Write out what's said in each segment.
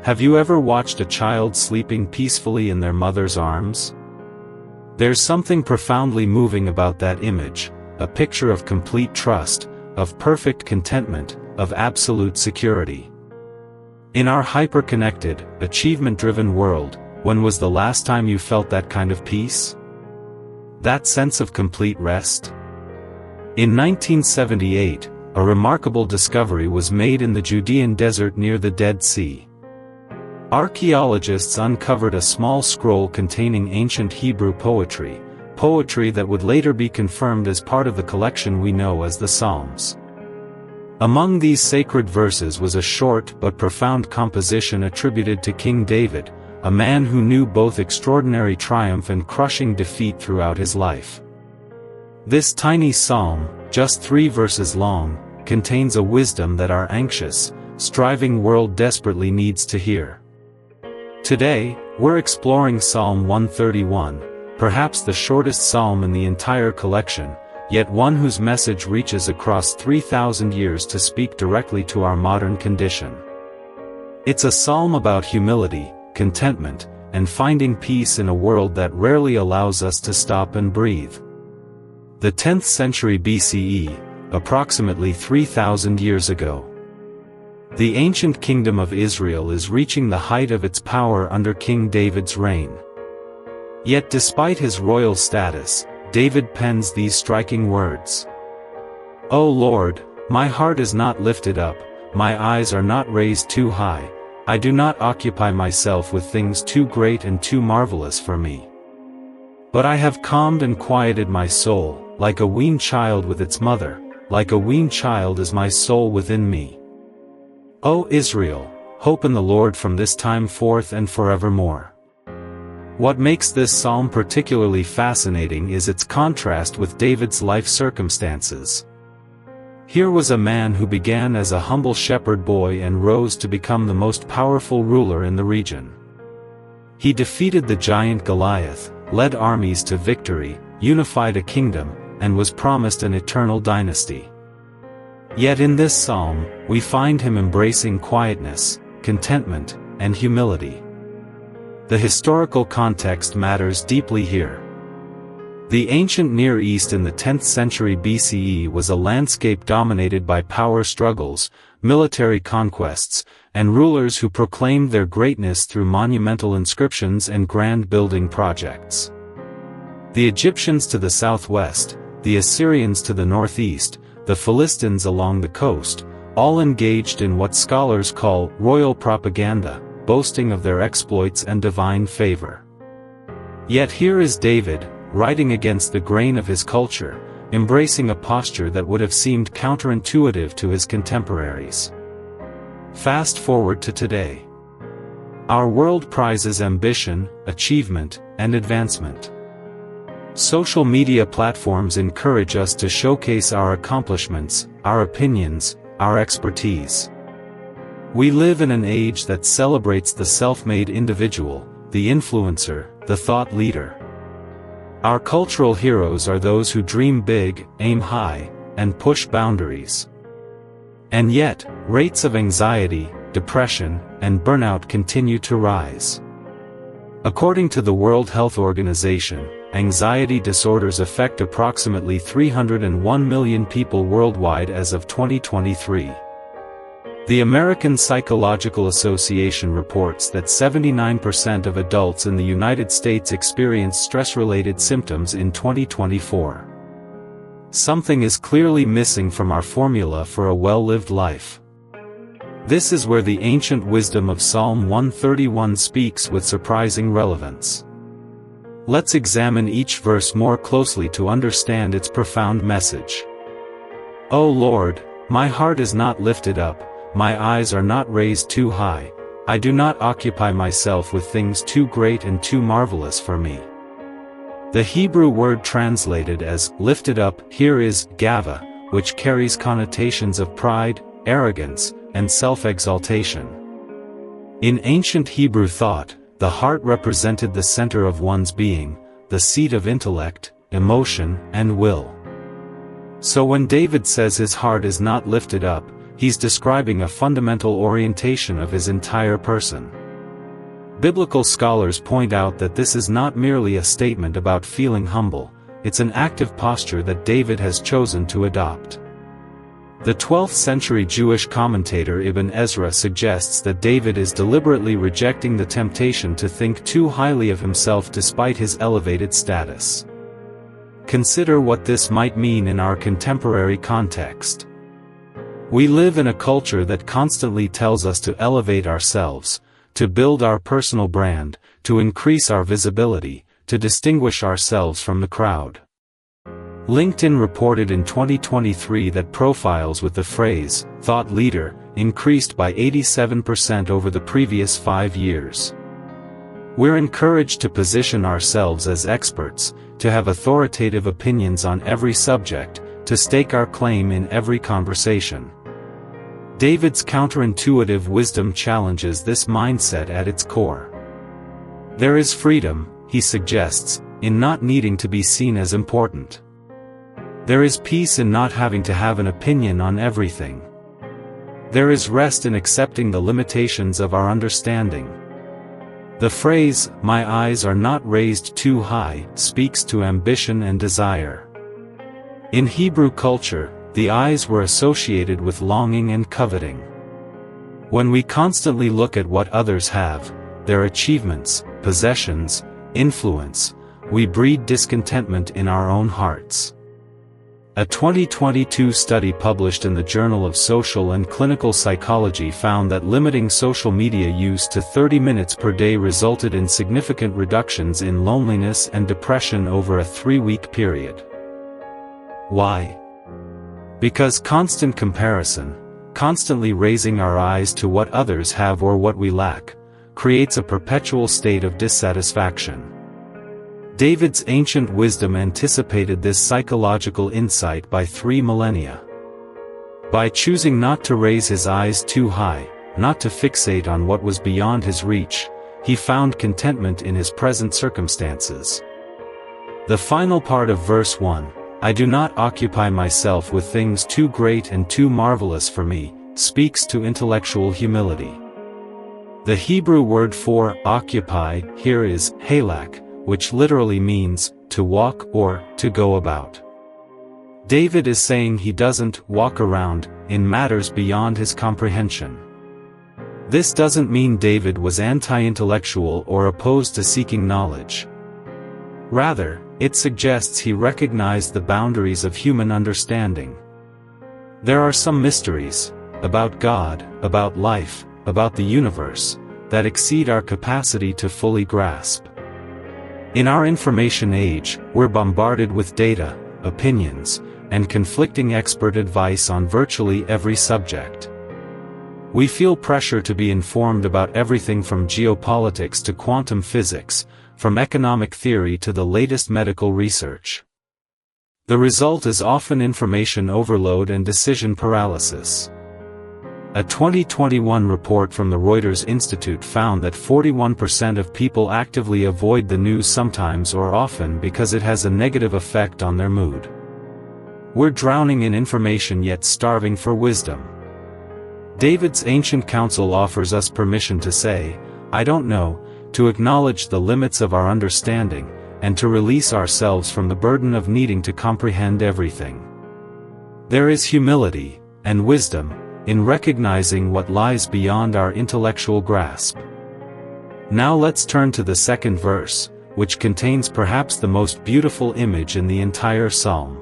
Have you ever watched a child sleeping peacefully in their mother's arms? There's something profoundly moving about that image, a picture of complete trust, of perfect contentment, of absolute security. In our hyper-connected, achievement-driven world, when was the last time you felt that kind of peace? That sense of complete rest? In 1978, a remarkable discovery was made in the Judean desert near the Dead Sea. Archaeologists uncovered a small scroll containing ancient Hebrew poetry that would later be confirmed as part of the collection we know as the Psalms. Among these sacred verses was a short but profound composition attributed to King David, a man who knew both extraordinary triumph and crushing defeat throughout his life. This tiny psalm, just 3 verses long, contains a wisdom that our anxious, striving world desperately needs to hear. Today, we're exploring Psalm 131, perhaps the shortest psalm in the entire collection, yet one whose message reaches across 3,000 years to speak directly to our modern condition. It's a psalm about humility, contentment, and finding peace in a world that rarely allows us to stop and breathe. The 10th century BCE, approximately 3,000 years ago. The ancient kingdom of Israel is reaching the height of its power under King David's reign. Yet despite his royal status, David pens these striking words. "O Lord, my heart is not lifted up, my eyes are not raised too high, I do not occupy myself with things too great and too marvelous for me. But I have calmed and quieted my soul, like a weaned child with its mother, like a weaned child is my soul within me. O Israel, hope in the Lord from this time forth and forevermore." What makes this psalm particularly fascinating is its contrast with David's life circumstances. Here was a man who began as a humble shepherd boy and rose to become the most powerful ruler in the region. He defeated the giant Goliath, led armies to victory, unified a kingdom, and was promised an eternal dynasty. Yet in this psalm, we find him embracing quietness, contentment, and humility. The historical context matters deeply here. The ancient Near East in the 10th century BCE was a landscape dominated by power struggles, military conquests, and rulers who proclaimed their greatness through monumental inscriptions and grand building projects. The Egyptians to the southwest, the Assyrians to the northeast, the Philistines along the coast, all engaged in what scholars call royal propaganda, boasting of their exploits and divine favor. Yet here is David, writing against the grain of his culture, embracing a posture that would have seemed counterintuitive to his contemporaries. Fast forward to today. Our world prizes ambition, achievement, and advancement. Social media platforms encourage us to showcase our accomplishments, our opinions, our expertise. We live in an age that celebrates the self-made individual, the influencer, the thought leader. Our cultural heroes are those who dream big, aim high, and push boundaries. And yet, rates of anxiety, depression, and burnout continue to rise. According to the World Health Organization, anxiety disorders affect approximately 301 million people worldwide as of 2023. The American Psychological Association reports that 79% of adults in the United States experience stress-related symptoms in 2024. Something is clearly missing from our formula for a well-lived life. This is where the ancient wisdom of Psalm 131 speaks with surprising relevance. Let's examine each verse more closely to understand its profound message. O Lord, my heart is not lifted up, my eyes are not raised too high, I do not occupy myself with things too great and too marvelous for me. The Hebrew word translated as lifted up here is gava, which carries connotations of pride, arrogance, and self-exaltation. In ancient Hebrew thought, the heart represented the center of one's being, the seat of intellect, emotion, and will. So when David says his heart is not lifted up, he's describing a fundamental orientation of his entire person. Biblical scholars point out that this is not merely a statement about feeling humble, it's an active posture that David has chosen to adopt. The 12th century Jewish commentator Ibn Ezra suggests that David is deliberately rejecting the temptation to think too highly of himself despite his elevated status. Consider what this might mean in our contemporary context. We live in a culture that constantly tells us to elevate ourselves, to build our personal brand, to increase our visibility, to distinguish ourselves from the crowd. LinkedIn reported in 2023 that profiles with the phrase, "thought leader," increased by 87% over the previous 5 years. We're encouraged to position ourselves as experts, to have authoritative opinions on every subject, to stake our claim in every conversation. David's counterintuitive wisdom challenges this mindset at its core. There is freedom, he suggests, in not needing to be seen as important. There is peace in not having to have an opinion on everything. There is rest in accepting the limitations of our understanding. The phrase, "my eyes are not raised too high," speaks to ambition and desire. In Hebrew culture, the eyes were associated with longing and coveting. When we constantly look at what others have, their achievements, possessions, influence, we breed discontentment in our own hearts. A 2022 study published in the Journal of Social and Clinical Psychology found that limiting social media use to 30 minutes per day resulted in significant reductions in loneliness and depression over a 3-week period. Why? Because constant comparison, constantly raising our eyes to what others have or what we lack, creates a perpetual state of dissatisfaction. David's ancient wisdom anticipated this psychological insight by 3 millennia. By choosing not to raise his eyes too high, not to fixate on what was beyond his reach, he found contentment in his present circumstances. The final part of verse 1, "I do not occupy myself with things too great and too marvelous for me," speaks to intellectual humility. The Hebrew word for occupy here is halak, which literally means to walk or to go about. David is saying he doesn't walk around in matters beyond his comprehension. This doesn't mean David was anti-intellectual or opposed to seeking knowledge. Rather, it suggests he recognized the boundaries of human understanding. There are some mysteries, about God, about life, about the universe, that exceed our capacity to fully grasp. In our information age, we're bombarded with data, opinions, and conflicting expert advice on virtually every subject. We feel pressure to be informed about everything from geopolitics to quantum physics, from economic theory to the latest medical research. The result is often information overload and decision paralysis. A 2021 report from the Reuters Institute found that 41% of people actively avoid the news sometimes or often because it has a negative effect on their mood. We're drowning in information yet starving for wisdom. David's ancient counsel offers us permission to say, "I don't know," to acknowledge the limits of our understanding, and to release ourselves from the burden of needing to comprehend everything. There is humility, and wisdom, in recognizing what lies beyond our intellectual grasp. Now let's turn to the second verse, which contains perhaps the most beautiful image in the entire psalm.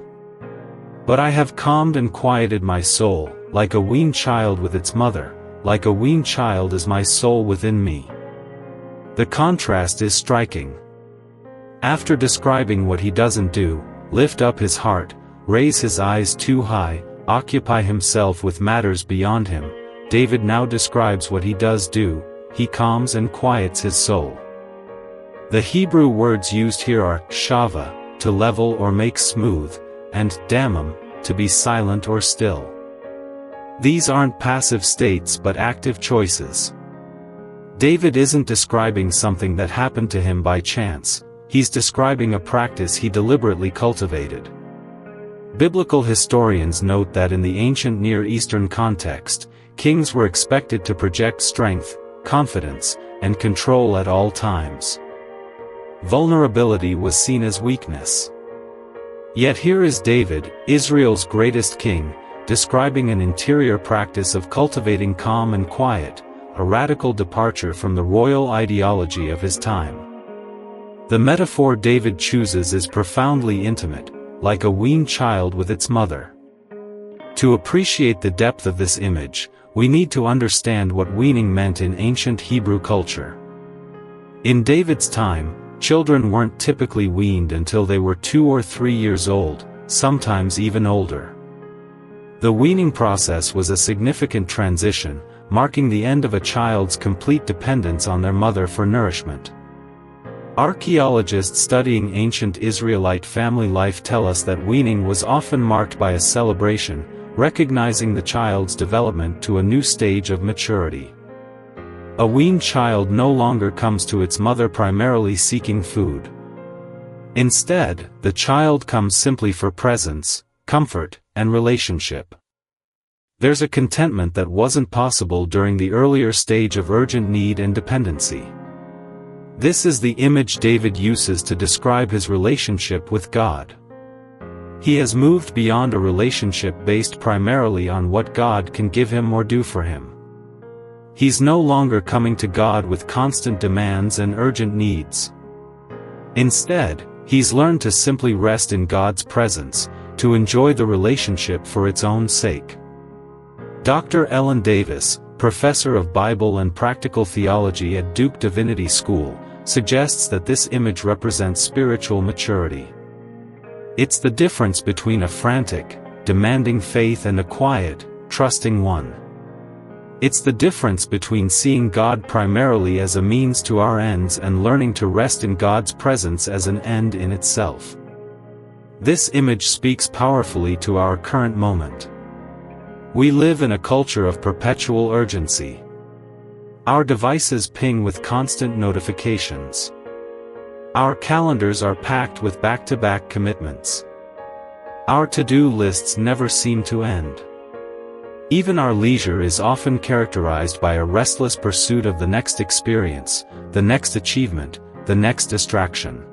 "But I have calmed and quieted my soul, like a weaned child with its mother, like a weaned child is my soul within me." The contrast is striking. After describing what he doesn't do, lift up his heart, raise his eyes too high, occupy himself with matters beyond him, David now describes what he does do, he calms and quiets his soul. The Hebrew words used here are shava, to level or make smooth, and damim, to be silent or still. These aren't passive states but active choices. David isn't describing something that happened to him by chance, he's describing a practice he deliberately cultivated. Biblical historians note that in the ancient Near Eastern context, kings were expected to project strength, confidence, and control at all times. Vulnerability was seen as weakness. Yet here is David, Israel's greatest king, describing an interior practice of cultivating calm and quiet, a radical departure from the royal ideology of his time. The metaphor David chooses is profoundly intimate, like a weaned child with its mother. To appreciate the depth of this image, we need to understand what weaning meant in ancient Hebrew culture. In David's time, children weren't typically weaned until they were 2 or 3 years old, sometimes even older. The weaning process was a significant transition, marking the end of a child's complete dependence on their mother for nourishment. Archaeologists studying ancient Israelite family life tell us that weaning was often marked by a celebration, recognizing the child's development to a new stage of maturity. A weaned child no longer comes to its mother primarily seeking food. Instead, the child comes simply for presence, comfort, and relationship. There's a contentment that wasn't possible during the earlier stage of urgent need and dependency. This is the image David uses to describe his relationship with God. He has moved beyond a relationship based primarily on what God can give him or do for him. He's no longer coming to God with constant demands and urgent needs. Instead, he's learned to simply rest in God's presence, to enjoy the relationship for its own sake. Dr. Ellen Davis, professor of Bible and practical theology at Duke Divinity School, suggests that this image represents spiritual maturity. It's the difference between a frantic, demanding faith and a quiet, trusting one. It's the difference between seeing God primarily as a means to our ends and learning to rest in God's presence as an end in itself. This image speaks powerfully to our current moment. We live in a culture of perpetual urgency. Our devices ping with constant notifications. Our calendars are packed with back-to-back commitments. Our to-do lists never seem to end. Even our leisure is often characterized by a restless pursuit of the next experience, the next achievement, the next distraction.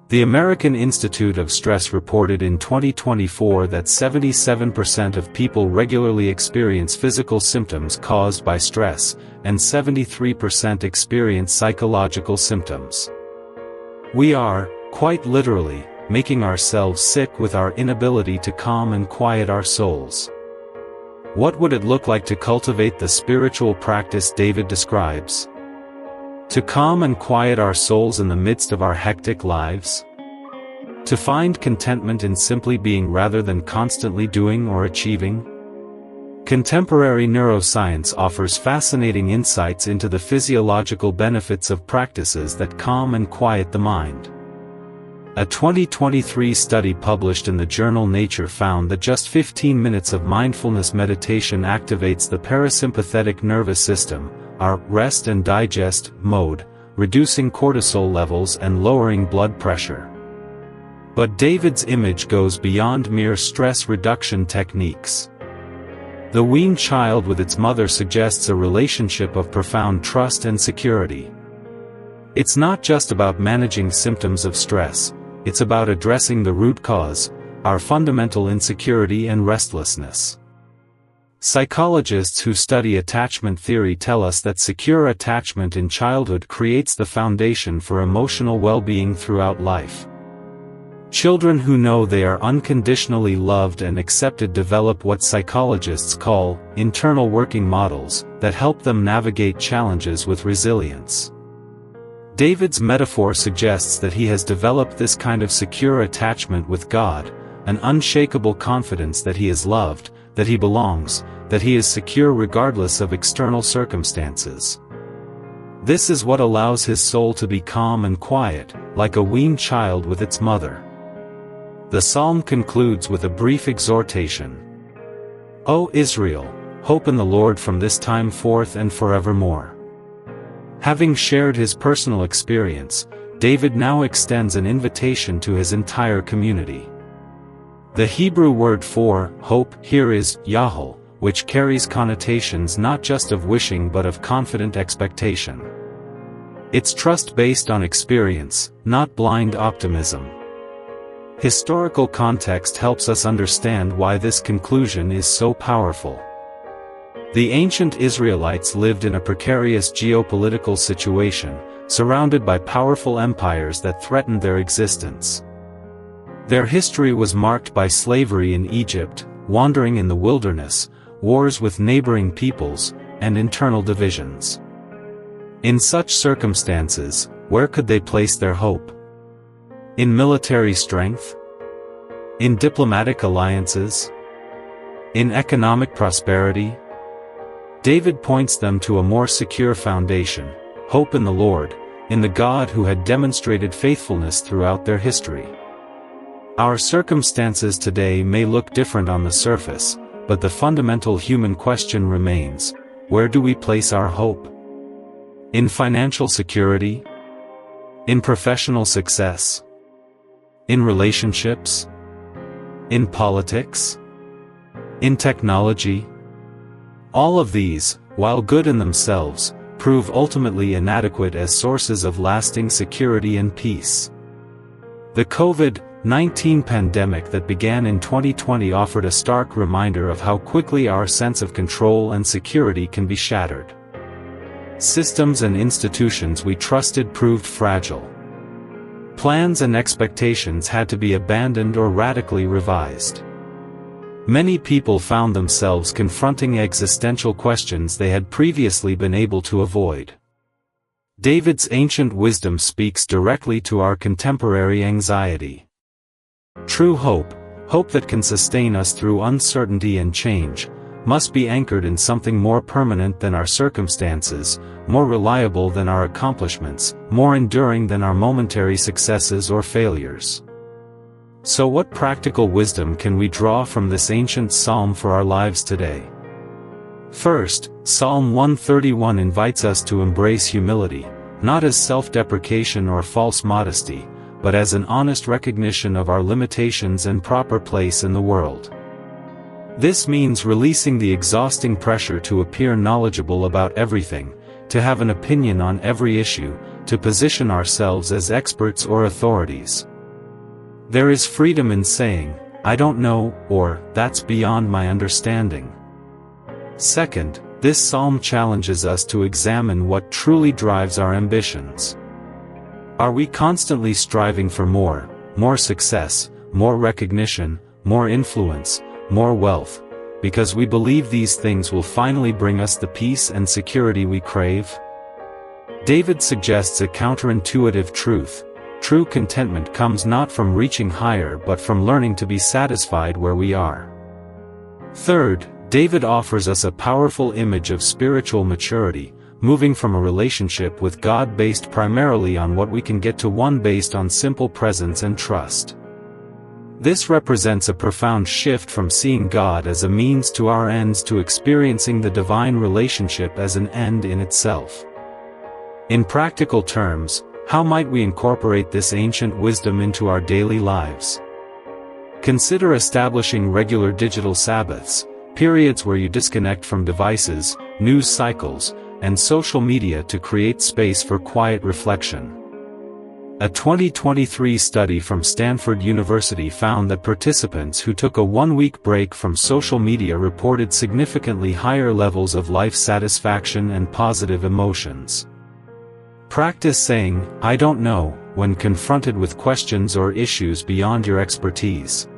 The American Institute of Stress reported in 2024 that 77% of people regularly experience physical symptoms caused by stress, and 73% experience psychological symptoms. We are, quite literally, making ourselves sick with our inability to calm and quiet our souls. What would it look like to cultivate the spiritual practice David describes? To calm and quiet our souls in the midst of our hectic lives? To find contentment in simply being rather than constantly doing or achieving? Contemporary neuroscience offers fascinating insights into the physiological benefits of practices that calm and quiet the mind. A 2023 study published in the journal Nature found that just 15 minutes of mindfulness meditation activates the parasympathetic nervous system, our rest and digest mode, reducing cortisol levels and lowering blood pressure. But David's image goes beyond mere stress reduction techniques. The weaned child with its mother suggests a relationship of profound trust and security. It's not just about managing symptoms of stress, it's about addressing the root cause, our fundamental insecurity and restlessness. Psychologists who study attachment theory tell us that secure attachment in childhood creates the foundation for emotional well-being throughout life. Children who know they are unconditionally loved and accepted develop what psychologists call internal working models that help them navigate challenges with resilience. David's metaphor suggests that he has developed this kind of secure attachment with God, an unshakable confidence that he is loved, that he belongs, that he is secure regardless of external circumstances. This is what allows his soul to be calm and quiet, like a weaned child with its mother. The psalm concludes with a brief exhortation. O Israel, hope in the Lord from this time forth and forevermore. Having shared his personal experience, David now extends an invitation to his entire community. The Hebrew word for hope here is yahal, which carries connotations not just of wishing but of confident expectation. It's trust based on experience, not blind optimism. Historical context helps us understand why this conclusion is so powerful. The ancient Israelites lived in a precarious geopolitical situation, surrounded by powerful empires that threatened their existence. Their history was marked by slavery in Egypt, wandering in the wilderness, wars with neighboring peoples, and internal divisions. In such circumstances, where could they place their hope? In military strength? In diplomatic alliances? In economic prosperity? David points them to a more secure foundation: hope in the Lord, in the God who had demonstrated faithfulness throughout their history. Our circumstances today may look different on the surface, but the fundamental human question remains: where do we place our hope? In financial security? In professional success? In relationships? In politics? In technology? All of these, while good in themselves, prove ultimately inadequate as sources of lasting security and peace. The COVID-19 pandemic that began in 2020 offered a stark reminder of how quickly our sense of control and security can be shattered. Systems and institutions we trusted proved fragile. Plans and expectations had to be abandoned or radically revised. Many people found themselves confronting existential questions they had previously been able to avoid. David's ancient wisdom speaks directly to our contemporary anxiety. True hope, hope that can sustain us through uncertainty and change, must be anchored in something more permanent than our circumstances, more reliable than our accomplishments, more enduring than our momentary successes or failures. So what practical wisdom can we draw from this ancient psalm for our lives today? First, Psalm 131 invites us to embrace humility, not as self-deprecation or false modesty, but as an honest recognition of our limitations and proper place in the world. This means releasing the exhausting pressure to appear knowledgeable about everything, to have an opinion on every issue, to position ourselves as experts or authorities. There is freedom in saying, "I don't know," or "that's beyond my understanding." Second, this psalm challenges us to examine what truly drives our ambitions. Are we constantly striving for more success, more recognition, more influence, more wealth, because we believe these things will finally bring us the peace and security we crave? David suggests a counterintuitive truth. True contentment comes not from reaching higher but from learning to be satisfied where we are. Third, David offers us a powerful image of spiritual maturity, moving from a relationship with God based primarily on what we can get to one based on simple presence and trust. This represents a profound shift from seeing God as a means to our ends to experiencing the divine relationship as an end in itself. In practical terms, how might we incorporate this ancient wisdom into our daily lives? Consider establishing regular digital Sabbaths, periods where you disconnect from devices, news cycles, and social media to create space for quiet reflection. A 2023 study from Stanford University found that participants who took a one-week break from social media reported significantly higher levels of life satisfaction and positive emotions. Practice saying, "I don't know," when confronted with questions or issues beyond your expertise.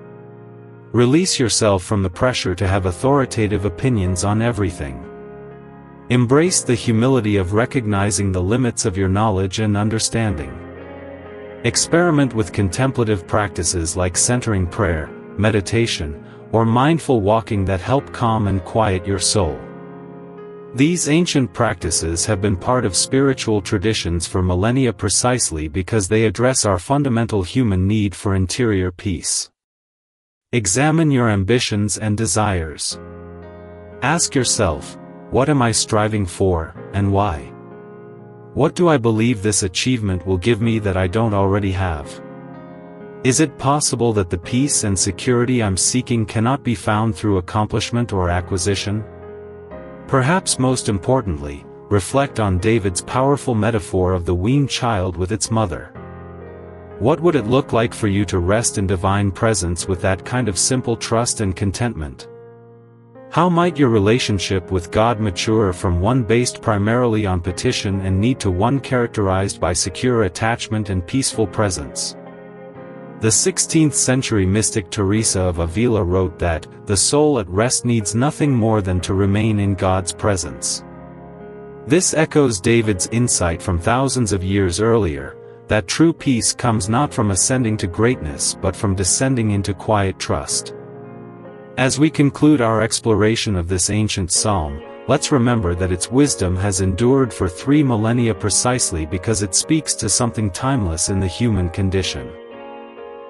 Release yourself from the pressure to have authoritative opinions on everything. Embrace the humility of recognizing the limits of your knowledge and understanding. Experiment with contemplative practices like centering prayer, meditation, or mindful walking that help calm and quiet your soul. These ancient practices have been part of spiritual traditions for millennia precisely because they address our fundamental human need for interior peace. Examine your ambitions and desires. Ask yourself, what am I striving for, and why? What do I believe this achievement will give me that I don't already have? Is it possible that the peace and security I'm seeking cannot be found through accomplishment or acquisition? Perhaps most importantly, reflect on David's powerful metaphor of the weaned child with its mother. What would it look like for you to rest in divine presence with that kind of simple trust and contentment? How might your relationship with God mature from one based primarily on petition and need to one characterized by secure attachment and peaceful presence? The 16th century mystic Teresa of Avila wrote that, "The soul at rest needs nothing more than to remain in God's presence." This echoes David's insight from thousands of years earlier, that true peace comes not from ascending to greatness but from descending into quiet trust. As we conclude our exploration of this ancient psalm, let's remember that its wisdom has endured for 3 millennia precisely because it speaks to something timeless in the human condition.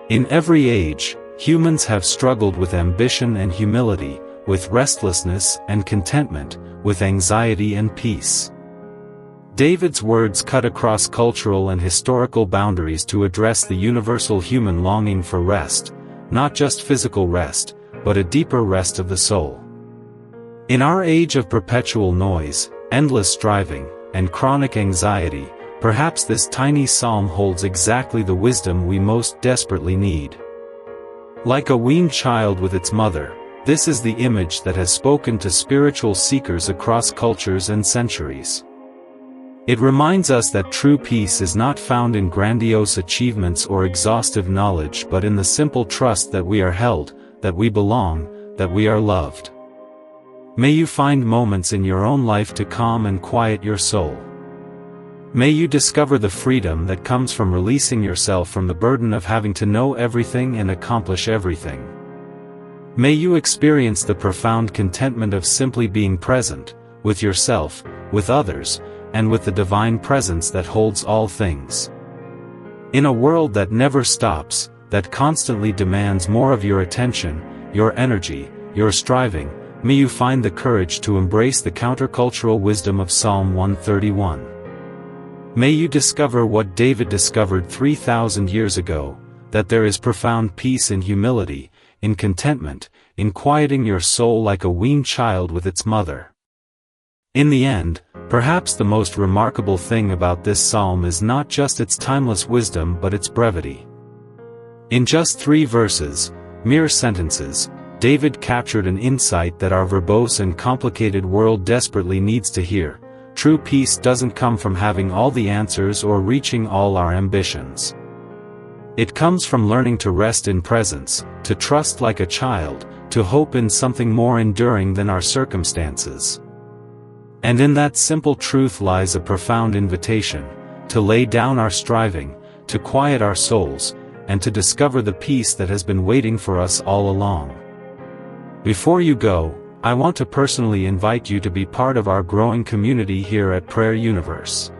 In every age, humans have struggled with ambition and humility, with restlessness and contentment, with anxiety and peace. David's words cut across cultural and historical boundaries to address the universal human longing for rest, not just physical rest, but a deeper rest of the soul. In our age of perpetual noise, endless striving, and chronic anxiety, perhaps this tiny psalm holds exactly the wisdom we most desperately need. Like a weaned child with its mother, this is the image that has spoken to spiritual seekers across cultures and centuries. It reminds us that true peace is not found in grandiose achievements or exhaustive knowledge but in the simple trust that we are held, that we belong, that we are loved. May you find moments in your own life to calm and quiet your soul. May you discover the freedom that comes from releasing yourself from the burden of having to know everything and accomplish everything. May you experience the profound contentment of simply being present, with yourself, with others, and with the divine presence that holds all things. In a world that never stops, that constantly demands more of your attention, your energy, your striving, may you find the courage to embrace the countercultural wisdom of Psalm 131. May you discover what David discovered 3,000 years ago, that there is profound peace in humility, in contentment, in quieting your soul like a weaned child with its mother. In the end, perhaps the most remarkable thing about this psalm is not just its timeless wisdom but its brevity. In just 3 verses, mere sentences, David captured an insight that our verbose and complicated world desperately needs to hear. True peace doesn't come from having all the answers or reaching all our ambitions. It comes from learning to rest in presence, to trust like a child, to hope in something more enduring than our circumstances. And in that simple truth lies a profound invitation, to lay down our striving, to quiet our souls, and to discover the peace that has been waiting for us all along. Before you go, I want to personally invite you to be part of our growing community here at Prayer Universe.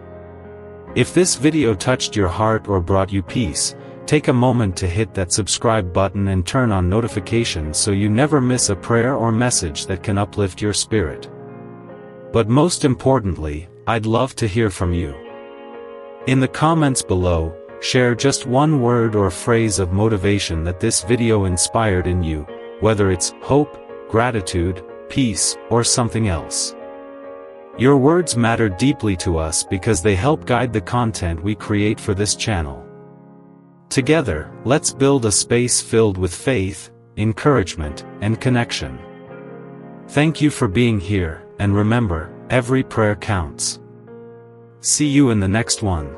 If this video touched your heart or brought you peace, take a moment to hit that subscribe button and turn on notifications so you never miss a prayer or message that can uplift your spirit. But most importantly, I'd love to hear from you. In the comments below, share just one word or phrase of motivation that this video inspired in you, whether it's hope, gratitude, peace, or something else. Your words matter deeply to us because they help guide the content we create for this channel. Together, let's build a space filled with faith, encouragement, and connection. Thank you for being here, and remember, every prayer counts. See you in the next one.